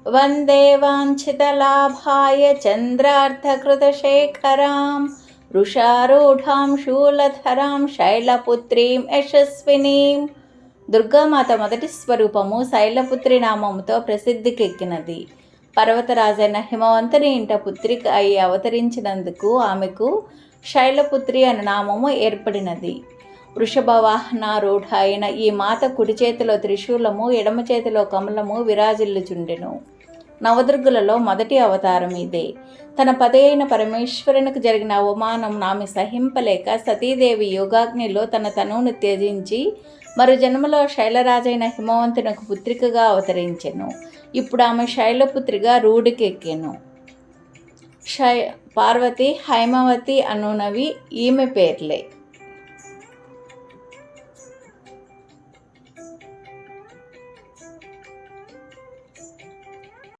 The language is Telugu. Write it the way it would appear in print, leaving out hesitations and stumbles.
వందే వాంఛితలాభాయ చంద్రార్థకృతశేఖరాం వృషారూఢాం శూలధరాం శైలపుత్రీం యశస్వినీం. దుర్గామాత మొదటి స్వరూపము శైలపుత్రి నామముతో ప్రసిద్ధికెక్కినది. పర్వతరాజైన హిమవంతుని ఇంట పుత్రిక అయి అవతరించినందుకు ఆమెకు శైలపుత్రి అనే నామము ఏర్పడినది. వృషభ వాహనారూఢ అయిన ఈ మాత కుడి చేతిలో త్రిశూలము, ఎడమ చేతిలో కమలము విరాజిల్లుచుండెను. నవదుర్గులలో మొదటి అవతారం ఇదే. తన పతి అయిన పరమేశ్వరునికి జరిగిన అవమానం ఆమె సహింపలేక సతీదేవి యోగాగ్నిలో తన తనువును త్యజించి మరు జన్మలో శైలరాజైన హిమవంతునకు పుత్రికగా అవతరించెను. ఇప్పుడు ఆమె శైలపుత్రిగా రూఢికెక్కెను. పార్వతి, హైమవతి అనునవి ఈమె పేర్లే.